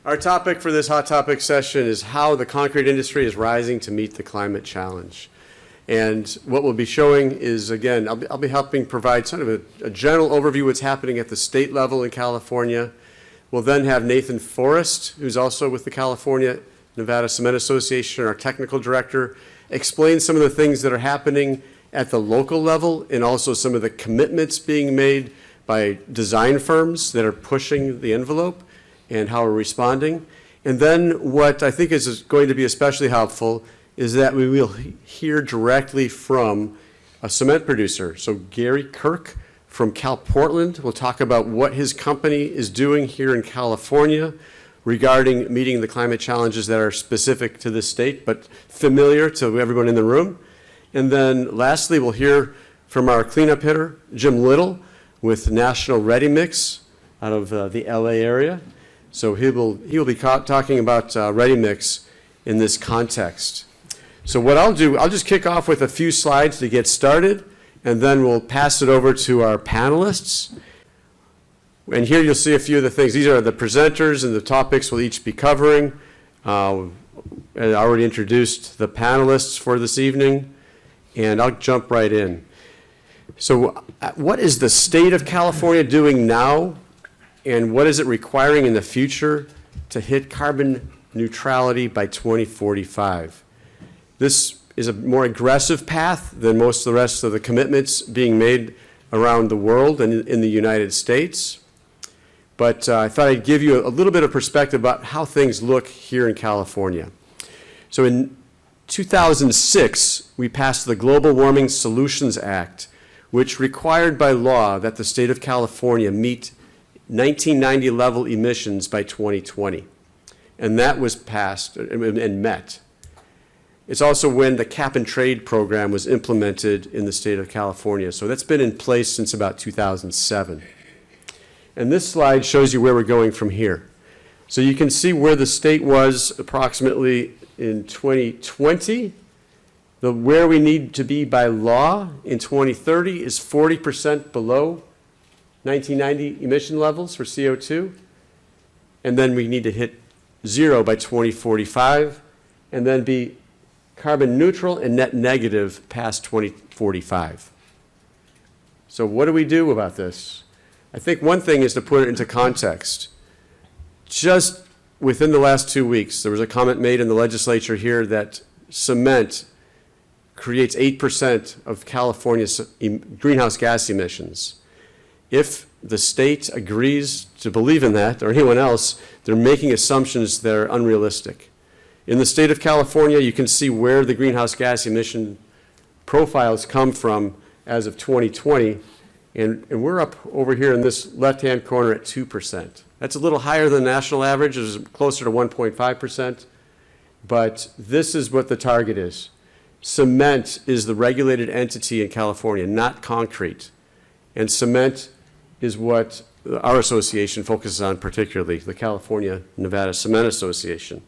Our topic for this hot topic session is how the concrete industry is rising to meet the climate challenge. And what we'll be showing is, again, I'll be helping provide sort of a general overview of what's happening at the state level in California. We'll then have Nathan Forrest, who's also with the California Nevada Cement Association, our technical director, explain some of the things that are happening at the local level and also some of the commitments being made by design firms that are pushing the envelope and how we're responding. And then what I think is going to be especially helpful is that we will hear directly from a cement producer. So Gary Kirk from Cal Portland will talk about what his company is doing here in California regarding meeting the climate challenges that are specific to this state, but familiar to everyone in the room. And then lastly, we'll hear from our cleanup hitter, Jim Little, with National Ready Mix out of the LA area. So he will be talking about Ready Mix in this context. So what I'll do, I'll just kick off with a few slides to get started, and then we'll pass it over to our panelists. And here you'll see a few of the things. These are the presenters and the topics we'll each be covering. I already introduced the panelists for this evening, and I'll jump right in. So what is the state of California doing now, and what is it requiring in the future to hit carbon neutrality by 2045? This is a more aggressive path than most of the rest of the commitments being made around the world and in the United States. But I thought I'd give you a little bit of perspective about how things look here in California. So in 2006, we passed the Global Warming Solutions Act, which required by law that the state of California meet 1990 level emissions by 2020. And that was passed and met. It's also when the cap and trade program was implemented in the state of California. So that's been in place since about 2007. And this slide shows you where we're going from here. So you can see where the state was approximately in 2020. Where we need to be by law in 2030 is 40% below 1990 emission levels for CO2. And then we need to hit zero by 2045 and then be carbon neutral and net negative past 2045. So what do we do about this? I think one thing is to put it into context. Just within the last 2 weeks, there was a comment made in the legislature here that cement creates 8% of California's greenhouse gas emissions. If the state agrees to believe in that, or anyone else, they're making assumptions that are unrealistic. In the state of California, you can see where the greenhouse gas emission profiles come from as of 2020, and we're up over here in this left-hand corner at 2%. That's a little higher than the national average, it was closer to 1.5%, but this is what the target is. Cement is the regulated entity in California, not concrete, and cement is what our association focuses on particularly, the California Nevada Cement Association.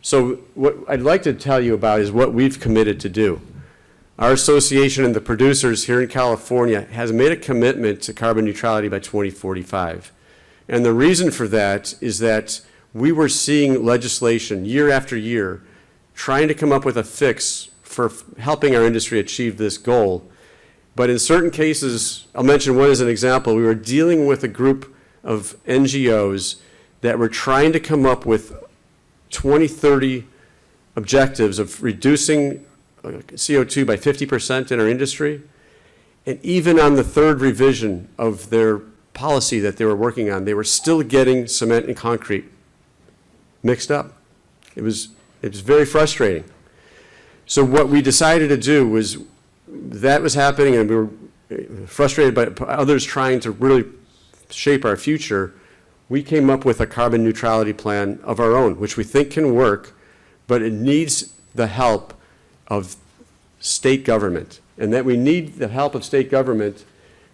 So what I'd like to tell you about is what we've committed to do. Our association and the producers here in California has made a commitment to carbon neutrality by 2045. And the reason for that is that we were seeing legislation year after year trying to come up with a fix for helping our industry achieve this goal. But in certain cases, I'll mention one as an example, we were dealing with a group of NGOs that were trying to come up with 2030 objectives of reducing CO2 by 50% in our industry. And even on the third revision of their policy that they were working on, they were still getting cement and concrete mixed up. It was very frustrating. So what we decided to do was, that was happening and we were frustrated by others trying to really shape our future. We came up with a carbon neutrality plan of our own, which we think can work, but it needs the help of state government. And that we need the help of state government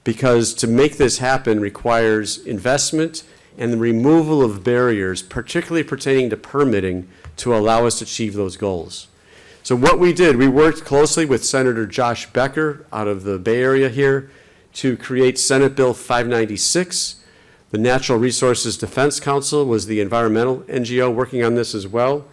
because to make this happen requires investment and the removal of barriers, particularly pertaining to permitting, to allow us to achieve those goals. So what we did, we worked closely with Senator Josh Becker out of the Bay Area here to create Senate Bill 596. The Natural Resources Defense Council was the environmental NGO working on this as well.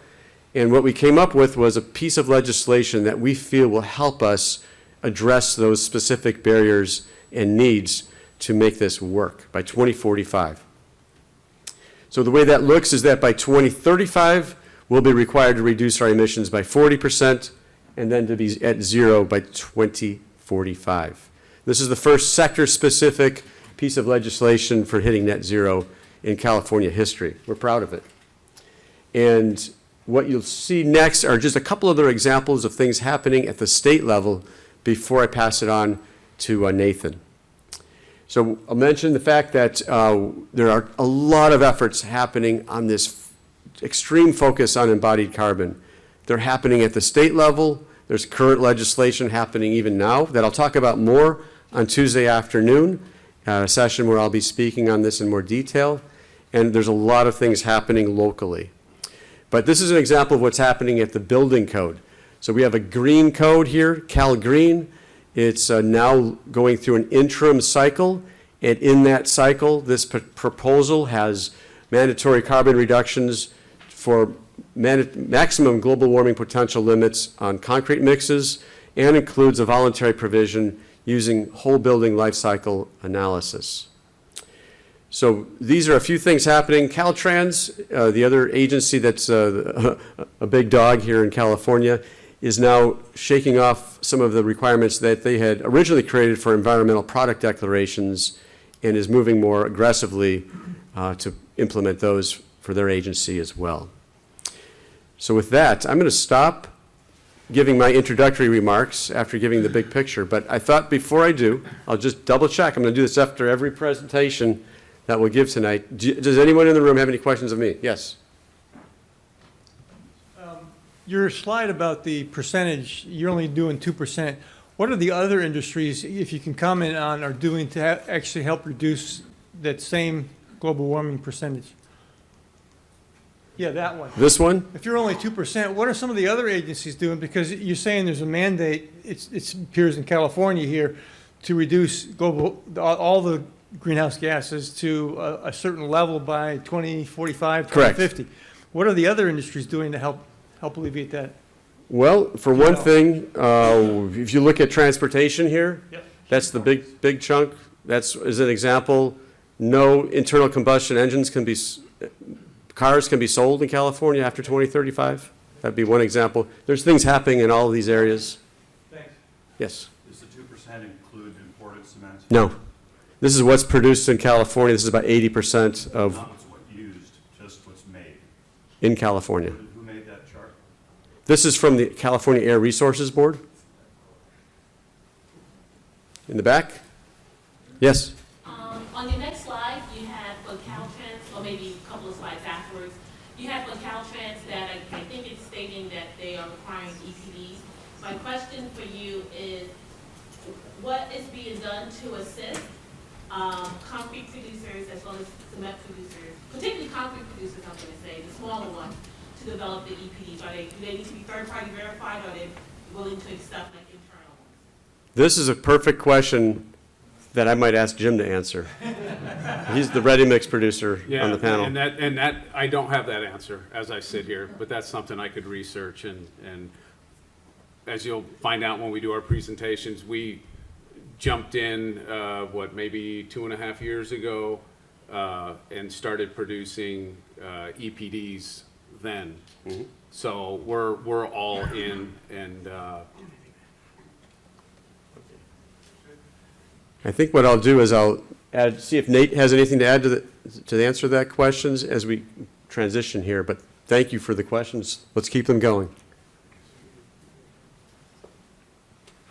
And what we came up with was a piece of legislation that we feel will help us address those specific barriers and needs to make this work by 2045. So the way that looks is that by 2035, we'll be required to reduce our emissions by 40% and then to be at zero by 2045. This is the first sector-specific piece of legislation for hitting net zero in California history. We're proud of it. And what you'll see next are just a couple other examples of things happening at the state level before I pass it on to Nathan. So I'll mention the fact that there are a lot of efforts happening on this extreme focus on embodied carbon. They're happening at the state level. There's current legislation happening even now that I'll talk about more on Tuesday afternoon, a session where I'll be speaking on this in more detail. And there's a lot of things happening locally. But this is an example of what's happening at the building code. So we have a green code here, Cal Green. It's now going through an interim cycle, and in that cycle, this proposal has mandatory carbon reductions for maximum global warming potential limits on concrete mixes, and includes a voluntary provision using whole building life cycle analysis. So these are a few things happening. Caltrans, the other agency that's a big dog here in California, is now shaking off some of the requirements that they had originally created for environmental product declarations and is moving more aggressively to implement those for their agency as well. So with that, I'm going to stop giving my introductory remarks after giving the big picture, but I thought before I do, I'll just double check. I'm going to do this after every presentation that we'll give tonight. Does anyone in the room have any questions of me? Yes. Your slide about the percentage, you're only doing 2%. What are the other industries, if you can comment on, are doing to actually help reduce that same global warming percentage? Yeah, that one. This one? If you're only 2%, what are some of the other agencies doing? Because you're saying there's a mandate, it appears in California here, to reduce all the greenhouse gases to a certain level by 2045, 2050. Correct. What are the other industries doing to help alleviate that? Well, for one thing, if you look at transportation here, Yep. that's the big chunk. That's, as an example, no internal combustion engines can be, cars can be sold in California after 2035. That'd be one example. There's things happening in all of these areas. Thanks. Yes? Does the 2% include imported cement? No. This is what's produced in California. This is about 80% of Not what's used, just what's made. in California. Who made that chart? This is from the California Air Resources Board. In the back? Yes? On your next slide, you have for Caltrans, or maybe a couple of slides afterwards, you have for Caltrans that I think it's stating that they are requiring EPDs. My question for you is, what is being done to assist concrete producers as well as cement producers, particularly concrete producers, I'm going to say, the smaller ones, to develop the EPDs? Do they need to be third-party verified, or are they willing to accept like internal ones? This is a perfect question that I might ask Jim to answer. He's the ready mix producer on the panel. And that I don't have that answer as I sit here, but that's something I could research, and as you'll find out when we do our presentations, we jumped in, maybe 2.5 years ago, and started producing EPDs then. Mm-hmm. So we're all in, and I think what I'll do is I'll see if Nate has anything to add to the answer to that questions as we transition here. But thank you for the questions. Let's keep them going.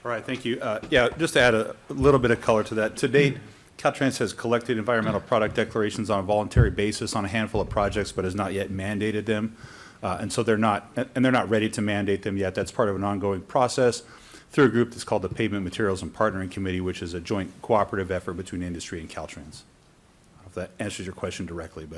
All right, thank you. Yeah, just to add a little bit of color to that. To date, Caltrans has collected environmental product declarations on a voluntary basis on a handful of projects, but has not yet mandated them. And so they're not ready to mandate them yet. That's part of an ongoing process through a group that's called the Pavement Materials and Partnering Committee, which is a joint cooperative effort between industry and Caltrans. I don't know if that answers your question directly, but.